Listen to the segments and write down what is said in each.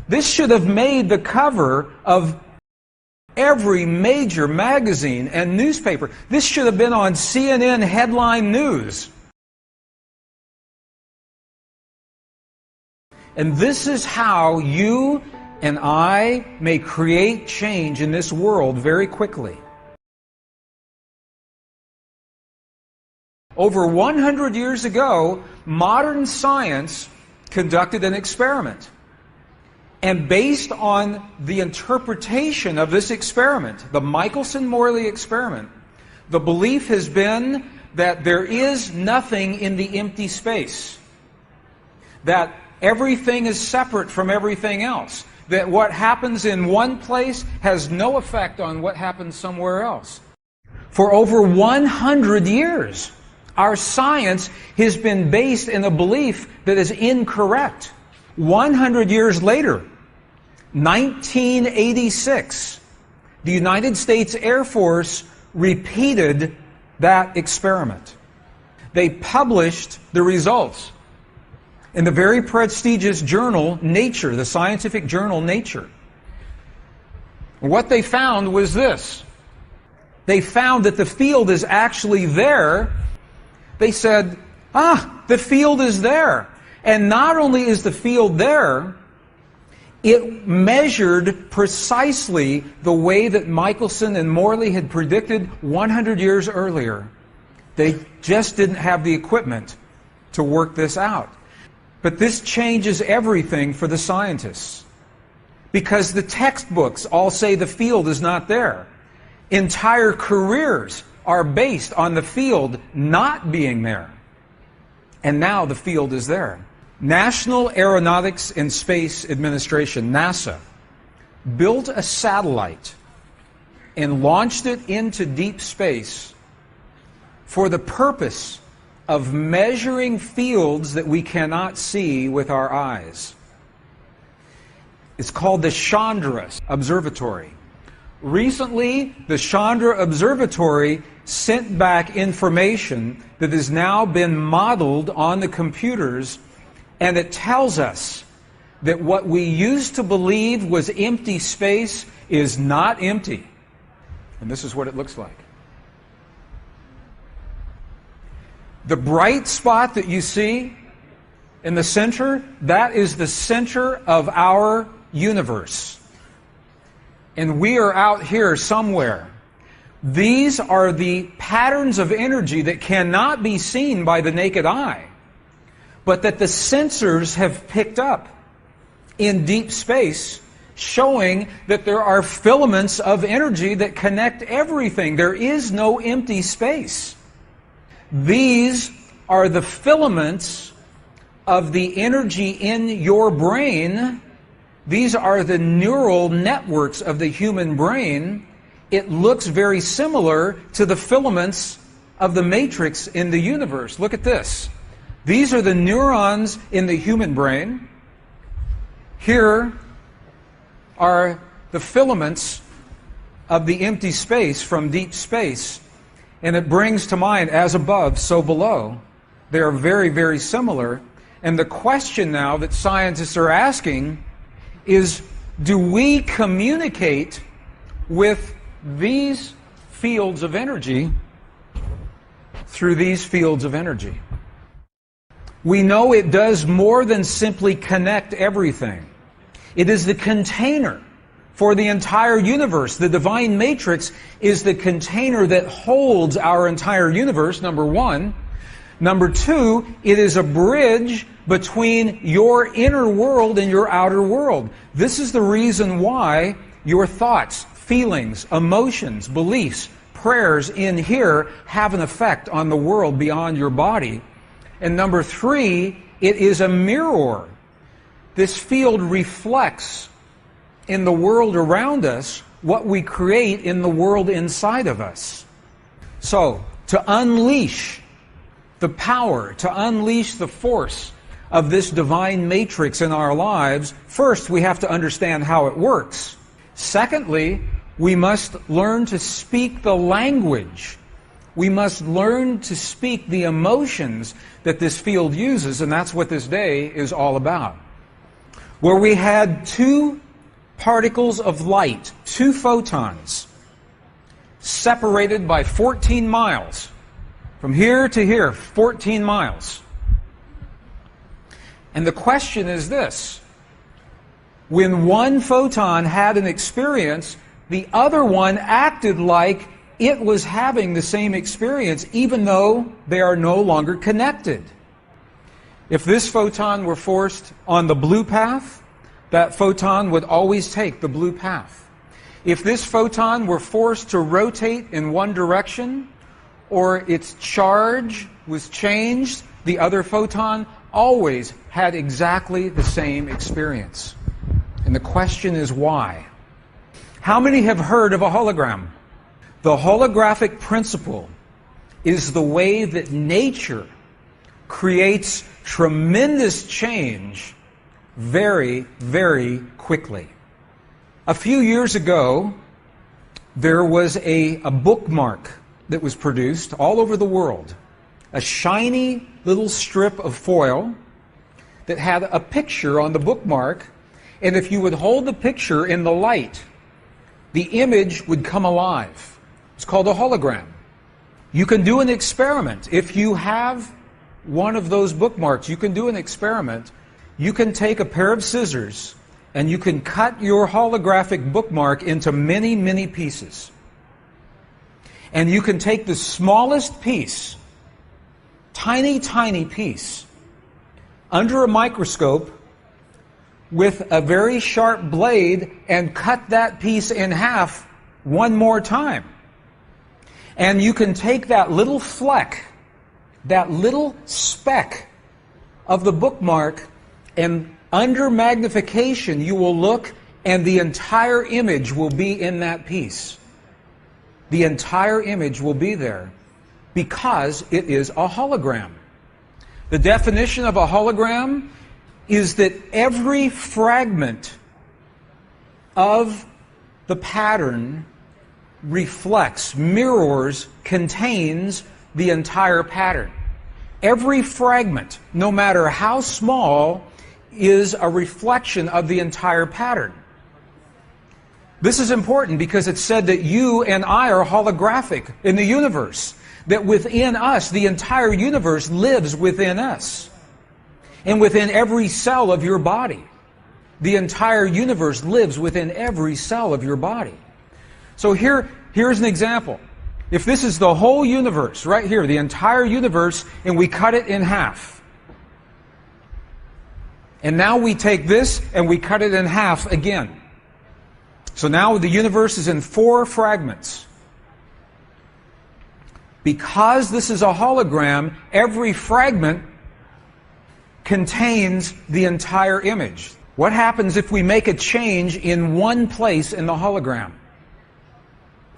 This should have made the cover of every major magazine and newspaper. This should have been on CNN headline news. And this is how you and I may create change in this world very quickly. Over 100 years ago, modern science conducted an experiment. And based on the interpretation of this experiment, the Michelson-Morley experiment, the belief has been that there is nothing in the empty space. That everything is separate from everything else. That what happens in one place has no effect on what happens somewhere else. For over 100 years, our science has been based in a belief that is incorrect. 100 years later, 1986, the United States Air Force repeated that experiment. They published the results in the very prestigious journal Nature, the scientific journal Nature. What they found was this. They found that the field is actually there. They said, the field is there. And not only is the field there, it measured precisely the way that Michelson and Morley had predicted 100 years earlier. They just didn't have the equipment to work this out. But this changes everything for the scientists. Because the textbooks all say the field is not there. Entire careers are based on the field not being there. And now the field is there. National Aeronautics and Space Administration, NASA, built a satellite and launched it into deep space for the purpose of measuring fields that we cannot see with our eyes. It's called the Chandra Observatory. Recently, the Chandra Observatory sent back information that has now been modeled on the computers, and it tells us that what we used to believe was empty space is not empty. And this is what it looks like. The bright spot that you see in the center, that is the center of our universe. And we are out here somewhere. These are the patterns of energy that cannot be seen by the naked eye, but that the sensors have picked up in deep space, showing that there are filaments of energy that connect everything. There is no empty space. These are the filaments of the energy in your brain. These are the neural networks of the human brain. It looks very similar to the filaments of the matrix in the universe. Look at this. These are the neurons in the human brain. Here are the filaments of the empty space from deep space. And it brings to mind, as above, so below. They are very, very similar. And the question now that scientists are asking is, do we communicate with these fields of energy through these fields of energy? We know it does more than simply connect everything. It is the container for the entire universe. The divine matrix is the container that holds our entire universe, number one. Number two, it is a bridge between your inner world and your outer world. This is the reason why your thoughts, feelings, emotions, beliefs, prayers in here have an effect on the world beyond your body. And number three, it is a mirror. This field reflects in the world around us what we create in the world inside of us. So, to unleash the power, to unleash the force of this divine matrix in our lives, first we have to understand how it works. Secondly, we must learn to speak the language. We must learn to speak the emotions that this field uses, and that's what this day is all about. where we had two particles of light, two photons, separated by 14 miles. From here to here, 14 miles. And the question is this: when one photon had an experience, the other one acted like it was having the same experience, even though they are no longer connected. If this photon were forced on the blue path, that photon would always take the blue path. If this photon were forced to rotate in one direction, or its charge was changed, the other photon always had exactly the same experience. And the question is why? How many have heard of a hologram? The holographic principle is the way that nature creates tremendous change very, very quickly. A few years ago, there was a bookmark that was produced all over the world. A shiny little strip of foil that had a picture on the bookmark, and if you would hold the picture in the light, the image would come alive. It's called a hologram. You can do an experiment. If you have one of those bookmarks, you can do an experiment. You can take a pair of scissors and you can cut your holographic bookmark into many, many pieces. And you can take the smallest piece, tiny, tiny piece, under a microscope with a very sharp blade and cut that piece in half one more time. And you can take that little fleck, that little speck of the bookmark, and under magnification you will look and the entire image will be in that piece. The entire image will be there because it is a hologram. The definition of a hologram is that every fragment of the pattern reflects, mirrors, contains the entire pattern. Every fragment, no matter how small, is a reflection of the entire pattern. This is important because it's said that you and I are holographic in the universe, that within us, the entire universe lives within us. And within every cell of your body. The entire universe lives within every cell of your body. So here's an example. If this is the whole universe, right here, the entire universe, and we cut it in half. And now we take this and we cut it in half again. So now the universe is in 4 fragments. Because this is a hologram, every fragment contains the entire image. What happens if we make a change in one place in the hologram?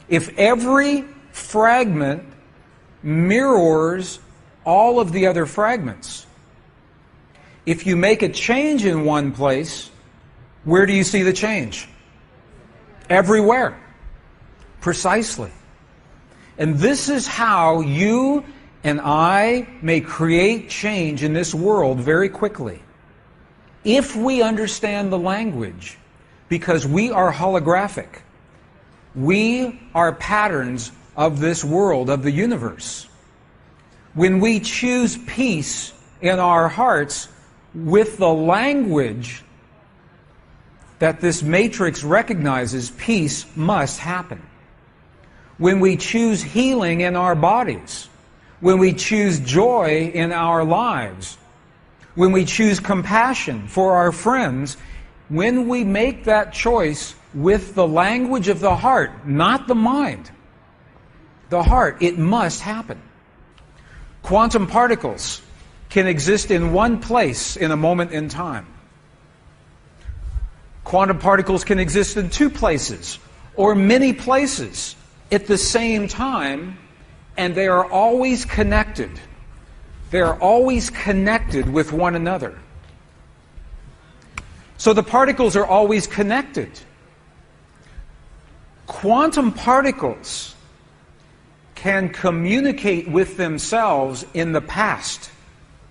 If every fragment mirrors all of the other fragments, if you make a change in one place, where do you see the change? Everywhere. Precisely. And this is how you and I may create change in this world very quickly. If we understand the language, because we are holographic. We are patterns of this world, of the universe. When we choose peace in our hearts with the language that this matrix recognizes, peace must happen. When we choose healing in our bodies, when we choose joy in our lives, when we choose compassion for our friends, when we make that choice with the language of the heart, not the mind, the heart, it must happen. Quantum particles can exist in one place in a moment in time. Quantum particles can exist in 2 places or many places at the same time, and they are always connected. They are always connected with one another. So the particles are always connected. Quantum particles can communicate with themselves in the past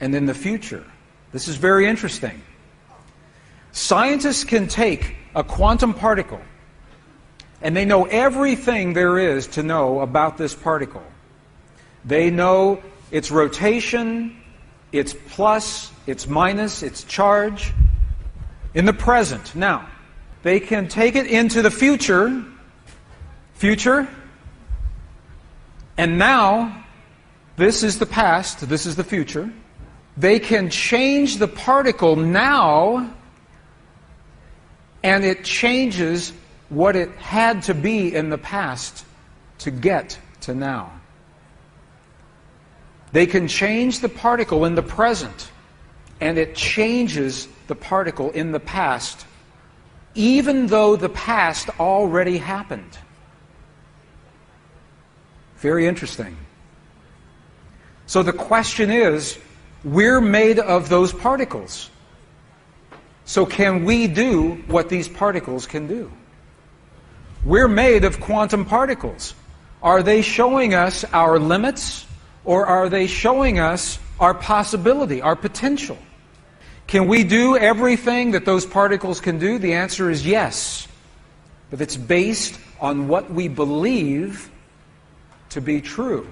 and in the future. This is very interesting. Scientists can take a quantum particle, and they know everything there is to know about this particle. They know its rotation, its plus, its minus, its charge, in the present. Now, they can take it into the future, and now, this is the past, this is the future. They can change the particle now, and it changes what it had to be in the past to get to now. They can change the particle in the present, and it changes the particle in the past, even though the past already happened. Very interesting. So the question is, we're made of those particles. So can we do what these particles can do? We're made of quantum particles. Are they showing us our limits, or are they showing us our possibility, our potential? Can we do everything that those particles can do? The answer is yes. But it's based on what we believe to be true.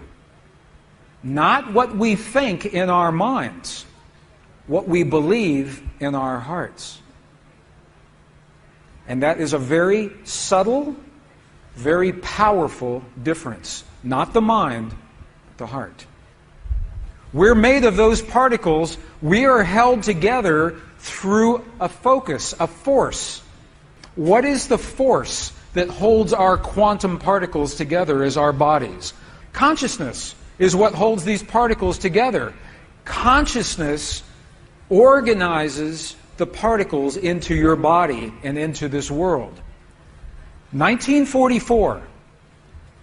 Not what we think in our minds, what we believe in our hearts. And that is a very subtle, very powerful difference. Not the mind, the heart. We're made of those particles. We are held together through a focus, a force. What is the force that holds our quantum particles together as our bodies? Consciousness is what holds these particles together. Consciousness organizes the particles into your body and into this world. 1944,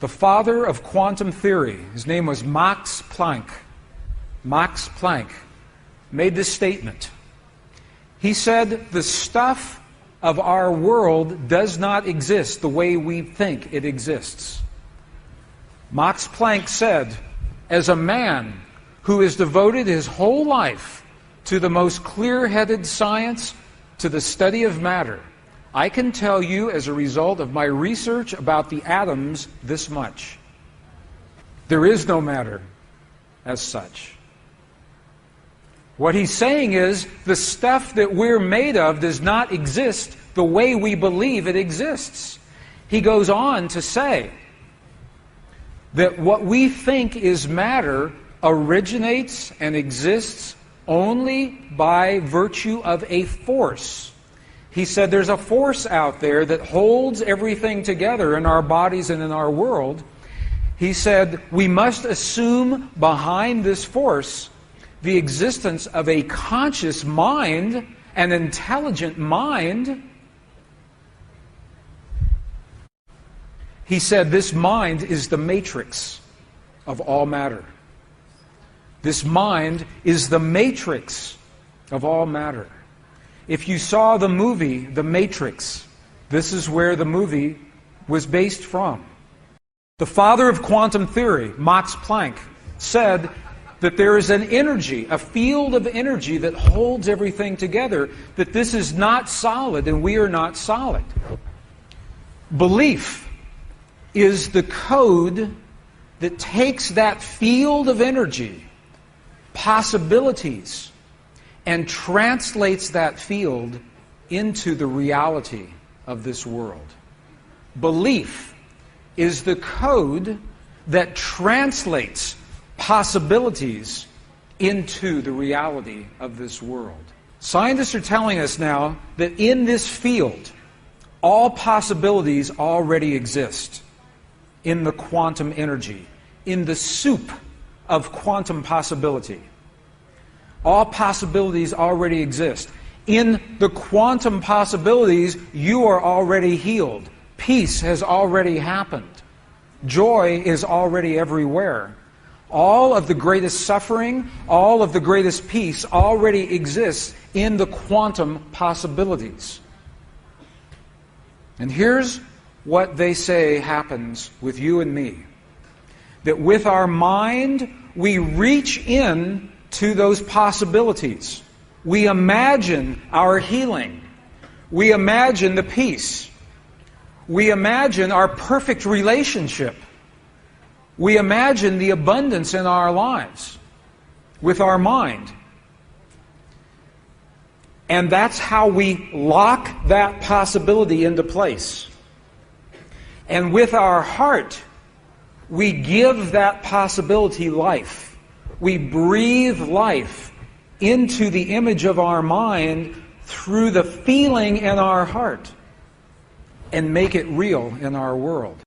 the father of quantum theory, his name was Max Planck. Max Planck made this statement. He said, the stuff of our world does not exist the way we think it exists. Max Planck said, as a man who has devoted his whole life to the most clear-headed science, to the study of matter, I can tell you as a result of my research about the atoms this much. There is no matter as such. What he's saying is, the stuff that we're made of does not exist the way we believe it exists. He goes on to say that what we think is matter originates and exists only by virtue of a force. He said there's a force out there that holds everything together in our bodies and in our world. He said we must assume behind this force the existence of a conscious mind, an intelligent mind. He said this mind is the matrix of all matter. This mind is the matrix of all matter. If you saw the movie The Matrix, this is where the movie was based from. The father of quantum theory, Max Planck, said that there is an energy, a field of energy that holds everything together, that this is not solid and we are not solid. Belief is the code that takes that field of energy, possibilities, and translates that field into the reality of this world. Belief is the code that translates possibilities into the reality of this world. Scientists are telling us now that in this field, all possibilities already exist in the quantum energy, in the soup of quantum possibility. All possibilities already exist. In the quantum possibilities, you are already healed. Peace has already happened. Joy is already everywhere. All of the greatest suffering, all of the greatest peace already exists in the quantum possibilities. And here's what they say happens with you and me. That with our mind, we reach in to those possibilities. We imagine our healing. We imagine the peace. We imagine our perfect relationship. We imagine the abundance in our lives with our mind. And that's how we lock that possibility into place. And with our heart, we give that possibility life. We breathe life into the image of our mind through the feeling in our heart and make it real in our world.